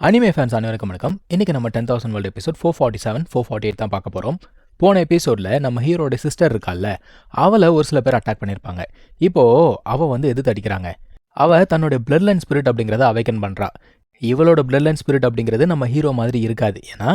Anime fans அனைவருக்கும் வணக்கம். இன்னைக்கு நம்ம 10,000 வேர்ல்டு எபிசோட் 447, 448 தான் பார்க்க போகிறோம். போன எபிசோடில் நம்ம ஹீரோட சிஸ்டர் இருக்கால்ல, அவளை ஒரு சில பேர் அட்டாக் பண்ணியிருப்பாங்க. இப்போது அவள் வந்து எதிர்த்து அடிக்கிறாங்க. அவள் தன்னோட பிளட் லைன் ஸ்பிரிட் அப்படிங்கிறத அவைக்கன் பண்ணுறா. இவளோட பிளட் லைன் ஸ்பிரிட் அப்படிங்கிறது நம்ம ஹீரோ மாதிரி இருக்காது. ஏன்னா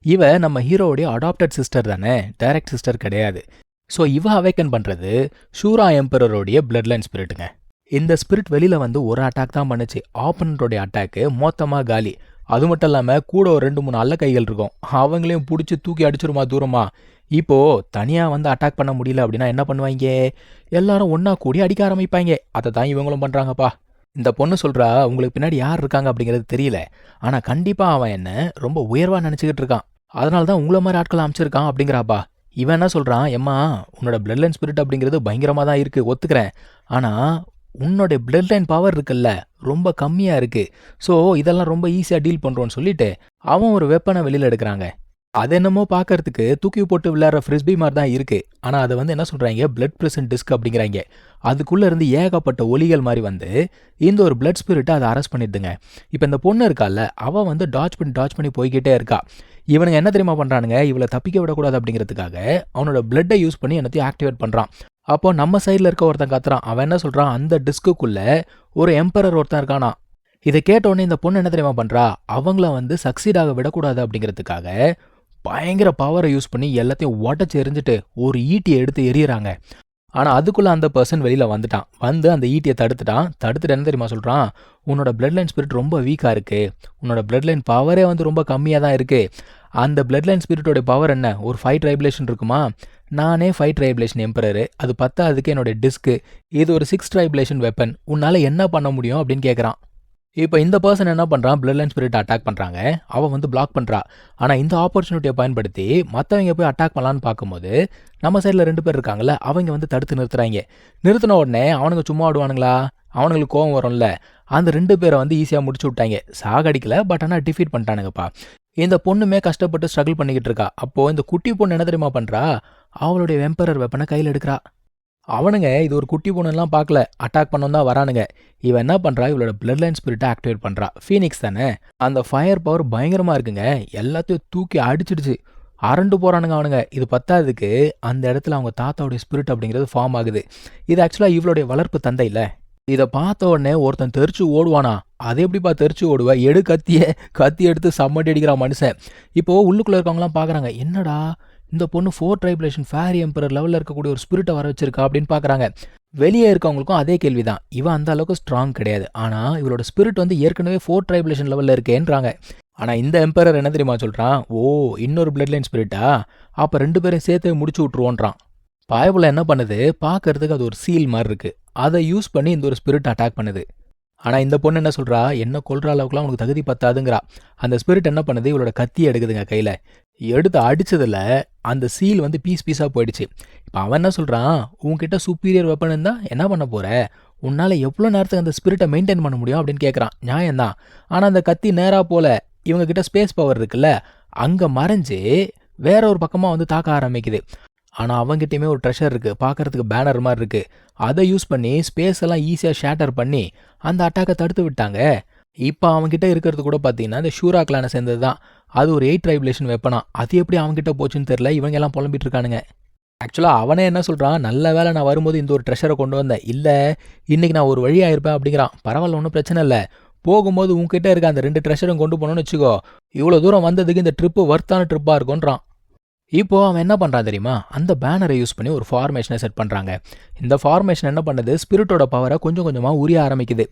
இவ நம்ம ஹீரோடைய அடாப்டட் சிஸ்டர் தானே, டைரக்ட் சிஸ்டர் கிடையாது. ஸோ இவ அவைக்கன் பண்ணுறது ஷூரா எம்பரரோடைய பிளட் லைன் ஸ்பிரிட்டுங்க. இந்த ஸ்பிரிட் வெளியில் வந்து ஒரு அட்டாக் தான் பண்ணுச்சு. ஆப்பனண்டோடைய அட்டாக்கு மொத்தமாக காலி. அது மட்டும் இல்லாமல் கூட ஒரு 2-3 அல்ல கைகள் இருக்கும், அவங்களையும் பிடிச்சி தூக்கி அடிச்சிருமா தூரமா. இப்போது தனியாக வந்து அட்டாக் பண்ண முடியல அப்படின்னா என்ன பண்ணுவாங்க, எல்லாரும் ஒன்றா கூடி அடிக்க ஆரம்பிப்பாங்க. அதை தான் இவங்களும் பண்ணுறாங்கப்பா. இந்த பொண்ணு சொல்கிறா, உங்களுக்கு பின்னாடி யார் இருக்காங்க அப்படிங்கிறது தெரியல, ஆனால் கண்டிப்பாக அவன் என்ன ரொம்ப உயர்வாக நினச்சிக்கிட்டு இருக்கான், அதனால தான் உங்களை மாதிரி ஆட்களை அமைச்சிருக்கான் அப்படிங்கிறாப்பா. இவன் என்ன சொல்கிறான், எம்மா உன்னோட பிளட் லைன் ஸ்பிரிட் அப்படிங்கிறது பயங்கரமாக தான் இருக்குது, ஒத்துக்கிறேன். ஆனால் உன்னோட பிளட் லைன் பவர் இருக்குல்ல, ரொம்ப கம்மியாக இருக்குது. ஸோ இதெல்லாம் ரொம்ப ஈஸியாக டீல் பண்ணுறோன்னு சொல்லிட்டு அவன் ஒரு வெப்பனை வெளியில் எடுக்கிறாங்க. அது என்னமோ பார்க்கறதுக்கு தூக்கி போட்டு விளையாடுற ஃப்ரிஸ்பி மாதிரி தான் இருக்குது. ஆனால் அதை வந்து என்ன சொல்கிறாங்க, பிளட் ப்ரெசன்ட் டிஸ்க் அப்படிங்கிறாங்க. அதுக்குள்ளே இருந்து ஏகப்பட்ட ஒலிகள் மாதிரி வந்து இந்த ஒரு பிளட் ஸ்பிரிட்டை அதை அரெஸ்ட் பண்ணிடுதுங்க. இப்போ இந்த பொண்ணு இருக்கால, அவள் வந்து டாச் பண்ணி போய்கிட்டே இருக்கா. இவனுங்க என்ன தெரியுமா பண்ணுறானுங்க, இவளை தப்பிக்க விடக்கூடாது அப்படிங்கிறதுக்காக அவனோட பிளட்டை யூஸ் பண்ணி என்னத்தையும் ஆக்டிவேட் பண்ணுறான். அப்போ நம்ம சைடில் இருக்க ஒருத்தன் கத்துறான். அவன் என்ன சொல்கிறான், அந்த டிஸ்க்குள்ளே ஒரு எம்பரர் ஒருத்தன் இருக்கானா. இதை கேட்டோடனே இந்த பொண்ணு என்ன தெரியுமா பண்ணுறா, அவங்கள வந்து சக்சீடாக விடக்கூடாது அப்படிங்கிறதுக்காக பயங்கர பவரை யூஸ் பண்ணி எல்லாத்தையும் உடச்சி எரிஞ்சிட்டு ஒரு ஈட்டியை எடுத்து எறிகிறாங்க. ஆனால் அதுக்குள்ளே அந்த பர்சன் வெளியில் வந்துட்டான். வந்து அந்த ஈட்டியை தடுத்துட்டு என்ன தெரியுமா சொல்கிறான், உன்னோட பிளட் லைன் ஸ்பிரிட் ரொம்ப வீக்காக இருக்குது, உன்னோட பிளட் லைன் பவரே வந்து ரொம்ப கம்மியாக தான் இருக்குது. அந்த பிளட் லைன் ஸ்பிரிட்டோட பவர் என்ன, ஒரு 5 ட்ரைபிலேஷன் இருக்குமா, நானே 5 ட்ரைபிலேஷன் எம்பரரு, அது பத்தாததுக்கு என்னோட டிஸ்க்கு, இது ஒரு 6 ட்ரைபிலேஷன் வெப்பன், உன்னால் என்ன பண்ண முடியும் அப்படின்னு கேட்குறான். இப்போ இந்த பர்சன் என்ன பண்ணுறான், பிளட் லைன் ஸ்பிரிட் அட்டாக் பண்ணுறாங்க, அவன் வந்து பிளாக் பண்ணுறா. ஆனால் இந்த ஆப்பர்ச்சுனிட்டியை பயன்படுத்தி மற்றவங்க போய் அட்டாக் பண்ணலான்னு பார்க்கும்போது நம்ம சைடில் 2 பேர் இருக்காங்கல்ல, அவங்க வந்து தடுத்து நிறுத்துறாங்க. நிறுத்தின உடனே அவனுங்க சும்மா ஆடுவானுங்களா, அவனுங்களுக்கு கோவம் வரும்ல, அந்த 2 பேரை வந்து ஈஸியாக முடிச்சு விட்டாங்க. சாகடிக்கல, பட் ஆனால் டிஃபீட் பண்ணிட்டானுங்கப்பா. இந்த பொண்ணுமே கஷ்டப்பட்டு ஸ்ட்ரகிள் பண்ணிக்கிட்டு இருக்கா. அப்போது இந்த குட்டி பொண்ணு என்ன தெரியுமா பண்ணுறா, அவளுடைய வெம்பரர் வெப்பனை கையில் எடுக்கிறா. அவனுங்க இது ஒரு குட்டி பொண்ணுலாம் பார்க்கல, அட்டாக் பண்ணவும் தான் வரானுங்க. இவன் என்ன பண்ணுறா, இவளோட பிளட் லைன் ஸ்பிரிட்டை ஆக்டிவேட் பண்ணுறா. ஃபீனிக்ஸ் தானே, அந்த ஃபயர் பவர் பயங்கரமாக இருக்குங்க, எல்லாத்தையும் தூக்கி அடிச்சிடுச்சு. அரண்டு போகிறானுங்க அவனுங்க. இது பத்தாததுக்கு அந்த இடத்துல அவங்க தாத்தாவுடைய ஸ்பிரிட் அப்படிங்கிறது ஃபார்ம் ஆகுது. இது ஆக்சுவலாக இவளுடைய வளர்ப்பு தந்தை இல்லை. இதை பார்த்த உடனே ஒருத்தன் தெரிச்சு ஓடுவானா, அது எப்படிப்பா தெரிச்சு ஓடுவ, கத்தி எடுத்து சம்மட்டி அடிக்கிறான் மனுஷன். இப்போது உள்ளுக்குள்ளே இருக்கவங்களாம் பார்க்குறாங்க, என்னடா இந்த பொண்ணு 4 ட்ரைபிலேஷன் ஃபேரி எம்பரர் லெவலில் இருக்கக்கூடிய ஒரு ஸ்பிரிட்டை வர வச்சிருக்கா அப்படின்னு பார்க்குறாங்க. வெளியே இருக்கவங்களுக்கும் அதே கேள்வி தான், இவன் அந்த அளவுக்கு ஸ்ட்ராங் கிடையாது, ஆனால் இவளோட ஸ்பிரிட் வந்து ஏற்கனவே 4 ட்ரைபிலேஷன் லெவலில் இருக்கேன்றாங்க. ஆனால் இந்த எம்பரர் என்ன தெரியுமா சொல்கிறான், ஓ இன்னொரு பிளட் லைன் ஸ்பிரிட்டா, அப்போ 2 பேரும் சேர்த்து முடிச்சு விட்ருவோன்றான். பாயபுள்ள என்ன பண்ணுது, பார்க்கறதுக்கு அது ஒரு சீல் மாதிரி இருக்குது, அதை யூஸ் பண்ணி இந்த ஒரு ஸ்பிரிட் அட்டாக் பண்ணுது. ஆனால் இந்த பொண்ணு என்ன சொல்கிறா, என்ன கொல்ற அளவுக்குலாம் உனக்கு தகுதி பத்தாதுங்கிறா. அந்த ஸ்பிரிட் என்ன பண்ணுது, இவளோட கத்தியை எடுக்குதுங்க கையில். எடுத்து அடித்ததில் அந்த சீல் வந்து பீஸாக போயிடுச்சு. இப்போ அவன் என்ன சொல்கிறான், உன்கிட்ட சுப்பீரியர் வெப்பன் இருந்தால் என்ன பண்ண போகிற, உன்னால் எவ்வளோ நேரத்துக்கு அந்த ஸ்பிரிட்டை மெயின்டைன் பண்ண முடியும் அப்படின்னு கேட்குறான். நியாயம்தான். ஆனால் அந்த கத்தி நேராக போல இவங்ககிட்ட ஸ்பேஸ் பவர் இருக்குல்ல, அங்கே மறைஞ்சு வேற ஒரு பக்கமாக வந்து தாக்க ஆரம்பிக்குது. ஆனால் அவங்ககிட்டயுமே ஒரு ட்ரெஷர் இருக்குது, பார்க்குறதுக்கு பேனர் மாதிரி இருக்குது. அதை யூஸ் பண்ணி ஸ்பேஸ் எல்லாம் ஈஸியாக ஷேட்டர் பண்ணி அந்த அட்டாக்கை தடுத்து விட்டாங்க. இப்போ அவங்ககிட்ட இருக்கிறது கூட பார்த்தீங்கன்னா இந்த ஷூரா கிளானை சேர்ந்தது தான். அது ஒரு 8 ட்ரைபிலேஷன் வெப்பனா, அது எப்படி அவங்ககிட்ட போச்சுன்னு தெரில. இவங்க எல்லாம் புலம்பிட்டு இருக்கானுங்க. ஆக்சுவலாக அவனே என்ன சொல்கிறான், நல்ல வேலை நான் வரும்போது இந்த ஒரு ட்ரெஷரை கொண்டு வந்தேன், இல்லை இன்றைக்கி நான் ஒரு வழியாக இருப்பேன் அப்படிங்கிறான். பரவாயில்ல, ஒன்றும் பிரச்சனை இல்லை, போகும்போது உங்ககிட்ட இருக்க அந்த 2 ட்ரெஷரும் கொண்டு போனோன்னு வச்சுக்கோ, இவ்வளோ தூரம் வந்ததுக்கு இந்த ட்ரிப்பு வர்த்தான ட்ரிப்பாக இருக்கும்ன்றான். இப்போது அவன் என்ன பண்ணுறான் தெரியுமா, அந்த பேனரை யூஸ் பண்ணி ஒரு ஃபார்மேஷனை செட் பண்ணுறாங்க. இந்த ஃபார்மேஷன் என்ன பண்ணுது, ஸ்பிரிட்டோட பவரை கொஞ்சம் கொஞ்சமாக உரிய ஆரம்பிக்குது.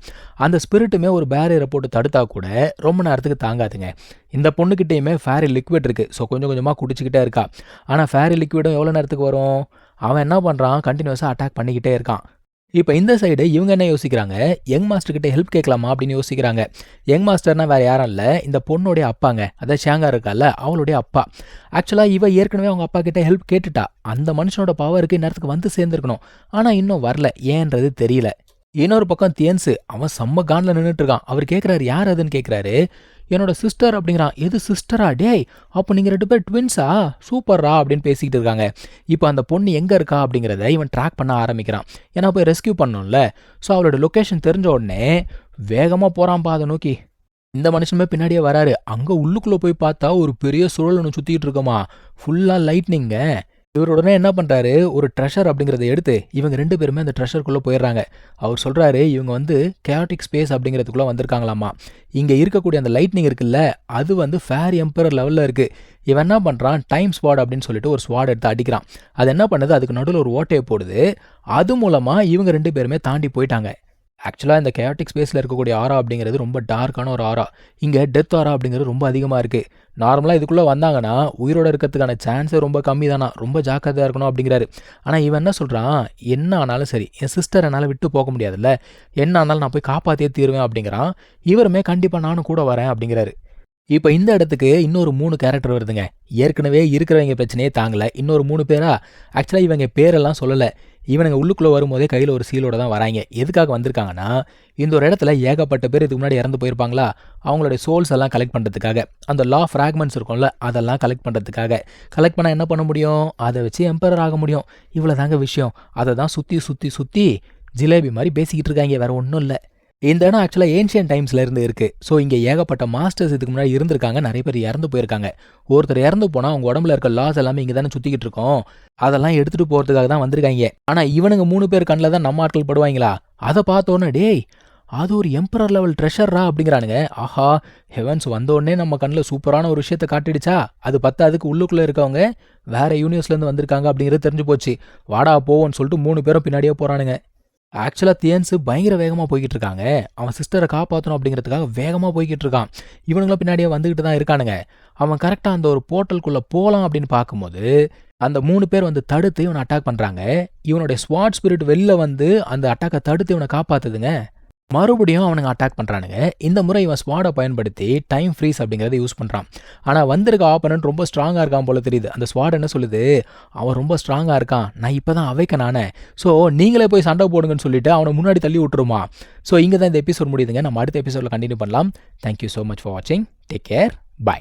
அந்த ஸ்பிரிட்டுமே ஒரு பேரியரை போட்டு தடுத்தா கூட ரொம்ப நேரத்துக்கு தாங்காதுங்க. இந்த பொண்ணுக்கிட்டேயுமே ஃபேரி லிக்விட் இருக்குது, ஸோ கொஞ்சம் கொஞ்சமாக குடிச்சிக்கிட்டே இருக்கா. ஆனால் ஃபேரி லிக்விடும் எவ்வளோ நேரத்துக்கு வரும், அவன் என்ன பண்ணுறான், கண்டினியூஸாக அட்டாக் பண்ணிக்கிட்டே இருக்கான். இப்போ இந்த சைடு இவங்க என்ன யோசிக்கிறாங்க, யங் மாஸ்டர்கிட்ட ஹெல்ப் கேட்கலாமா அப்படின்னு யோசிக்கிறாங்க. யங் மாஸ்டர்னா வேறு யாரும் இல்லை, இந்த பொண்ணுடைய அப்பாங்க, அதாவது ஷாங்கா இருக்கால அவளுடைய அப்பா. ஆக்சுவலாக இவ ஏற்கனவே அவங்க அப்பா கிட்ட ஹெல்ப் கேட்டுட்டா. அந்த மனுஷனோட பவருக்கு நேரத்துக்கு வந்து சேர்ந்துருக்கணும், ஆனால் இன்னும் வரல, ஏன்றது தெரியல. இன்னொரு பக்கம் தியன்ஸு, அவன் செம்ம கானில் நின்றுட்டு இருக்கான். அவர் கேட்குறாரு, யார் அதுன்னு கேட்குறாரு. என்னோட சிஸ்டர் அப்படிங்கிறான். எது சிஸ்டரா, டேய் அப்போ நீங்கள் 2 பேர் ட்வின்ஸா, சூப்பர்ரா அப்படின்னு பேசிக்கிட்டு இருக்காங்க. இப்போ அந்த பொண்ணு எங்கே இருக்கா அப்படிங்கிறத இவன் ட்ராக் பண்ண ஆரம்பிக்கிறான். ஏன்னா போய் ரெஸ்கியூ பண்ணணும்ல. ஸோ அவளோட லொக்கேஷன் தெரிஞ்ச உடனே வேகமாக போகிறான்ப்பா அதை நோக்கி. இந்த மனுஷனுமே பின்னாடியே வராரு. அங்க உள்ளுக்குள்ள போய் பார்த்தா ஒரு பெரிய சுழல் ஒண்ணு சுத்திட்டு இருக்குமா. ஃபுல்லா லைட்னிங்க. இவர் உடனே என்ன பண்றாரு, ஒரு ட்ரெஷர் அப்படிங்கிறத எடுத்து இவங்க 2 பேருமே அந்த ட்ரெஷருக்குள்ள போயிடுறாங்க. அவர் சொல்றாரு, இவங்க வந்து கேயாட்டிக் ஸ்பேஸ் அப்படிங்கிறதுக்குள்ள வந்திருக்காங்களாமா. இங்க இருக்கக்கூடிய அந்த லைட்னிங் இருக்குல்ல, அது வந்து ஃபேர் எம்பரர் லெவல்ல இருக்கு. இவன் என்ன பண்றான், டைம் ஸ்வாட் அப்படின்னு சொல்லிட்டு ஒரு ஸ்வாட் எடுத்து அடிக்கிறான். அது என்ன பண்ணுது, அதுக்கு நடுவுல ஒரு ஓட்டையை போடுது. அது மூலமா இவங்க 2 பேருமே தாண்டி போயிட்டாங்க. ஆக்சுவலா இந்த கேயாட்டிக் ஸ்பேஸ்ல இருக்கக்கூடிய ஆரா அப்படிங்கிறது ரொம்ப டார்க்கான ஒரு ஆரா. இங்க டெத் ஆரா அப்படிங்கிறது ரொம்ப அதிகமா இருக்கு. நார்மலா இதுக்குள்ள வந்தாங்கன்னா, உயிரோட இருக்கிறதுக்கான சான்ஸே ரொம்ப கம்மி தானா. ரொம்ப ஜாக்கிரதையா இருக்கணும் அப்படிங்கிறாரு. ஆனா இவன் என்ன சொல்றான், என்ன ஆனாலும் சரி, என் சிஸ்டர் என்னால விட்டு போக முடியாதுல்ல. என்ன ஆனாலும் நான் போய் காப்பாத்தியே தீருவேன் அப்படிங்கிறான். இவருமே கண்டிப்பா நானும் கூட வரேன் அப்படிங்கிறாரு. இப்ப இந்த இடத்துக்கு இன்னொரு 3 கேரக்டர் வருதுங்க. ஏற்கனவே இருக்கிறவங்க பிரச்சனையே தாங்கல. இன்னொரு 3 பேரா? ஆக்சுவலா இவங்க பேரெல்லாம் சொல்லல. இவனுங்க உள்ளுக்குள்ள வரும்போதே கையில ஒரு சீலோட தான் வராய்ங்க. எதுக்காக வந்திருக்காங்கன்னா, இந்த ஒரு இடத்துல ஏகப்பட்ட பேர் இதுக்கு முன்னாடி இறந்து போயிருப்பாங்களா, அவங்களுடைய சோல்ஸ் எல்லாம் கலெக்ட் பண்றதுக்காக. அந்த லா ஃப்ராக்மெண்ட்ஸ் இருக்கும்ல, அதெல்லாம் கலெக்ட் பண்றதுக்காக. கலெக்ட் பண்ணா என்ன பண்ண முடியும்? அத வச்சு எம்பரர் ஆக முடியும். இவ்வளவுதாங்க விஷயம். அத தான் சுத்தி சுத்தி சுத்தி ஜிலேபி மாரி பேசிக்கிட்டு இருக்காய்ங்க. வேற ஒண்ணும் இல்ல. இந்த இடம் ஆக்சுவலா ஏன்ஷியன்ட் டைம்ஸ்ல இருந்து இருக்கு. ஸோ இங்க ஏகப்பட்ட மாஸ்டர்ஸ் இதுக்கு முன்னாடி இருந்திருக்காங்க. நிறைய பேர் இறந்து போயிருக்காங்க. ஒருத்தர் இறந்து போனா அவங்க உடம்புல இருக்க லாஸ் எல்லாமே இங்க தானே சுத்திக்கிட்டு இருக்கோம். அதெல்லாம் எடுத்துட்டு போறதுக்காக தான் வந்திருக்காங்க. ஆனா இவனுங்க 3 பேர் கண்ணில் தான் நம்ம ஆட்கள் படுவாங்களா? அதை பார்த்தோன்னே டேய், அது ஒரு எம்பரர் லெவல் ட்ரெஷர்ரா அப்படிங்கிறானுங்க. ஆஹா, ஹெவன்ஸ் வந்தோடனே நம்ம கண்ணில் சூப்பரான ஒரு விஷயத்த காட்டிடுச்சா? அது பத்தாதுக்கு உள்ளுக்குள்ள இருக்கவங்க வேற யூனிவர்ஸ்ல இருந்து வந்திருக்காங்க அப்படிங்கிறது தெரிஞ்சு போச்சு. வாடா போவோன்னு சொல்லிட்டு 3 பேரும் பின்னாடியே போறானுங்க. ஆக்சுவலா தியன்ஸு பயங்கர வேகமா போய்க்கிட்டு இருக்காங்க. அவன் சிஸ்டரை காப்பாற்றணும் அப்படிங்கிறதுக்காக வேகமா போய்க்கிட்டு இருக்கான். இவனுங்களும் பின்னாடியே வந்துகிட்டு தான் இருக்கானுங்க. அவன் கரெக்டா அந்த ஒரு போர்ட்டலுக்குள்ள போலாம் அப்படின்னு பார்க்கும்போது, அந்த 3 பேர் வந்து தடுத்து இவனை அட்டாக் பண்றாங்க. இவனுடைய ஸ்வாட் ஸ்பிரிட் வெளில வந்து அந்த அட்டாக்கை தடுத்து இவனை காப்பாத்துதுங்க. மறுபடியும் அவனுங்க அட்டாக் பண்றானுங்க. இந்த முறை இவன் ஸ்வாட பயன்படுத்தி டைம் ஃப்ரீஸ் அப்படிங்கிறத யூஸ் பண்றான். ஆனா வந்திருக்க ஆப்பனன்ட் ரொம்ப ஸ்ட்ராங்கா இருக்கான் போல தெரியுது. அந்த ஸ்வாட் என்ன சொல்லுது, அவன் ரொம்ப ஸ்ட்ராங்கா இருக்கான். நான் இப்பதான் அவைக்கன் ஆனேன். ஸோ நீங்களே போய் சண்டை போடுங்கன்னு சொல்லிட்டு அவனை முன்னாடி தள்ளி விட்டுருமா. ஸோ இங்க தான் இந்த எபிசோட் முடியுதுங்க. நம்ம அடுத்த எபிசோட்ல கண்டினியூ பண்ணலாம். தேங்க்யூ ஸோ மச் ஃபார் வாட்சிங். Take care. பை.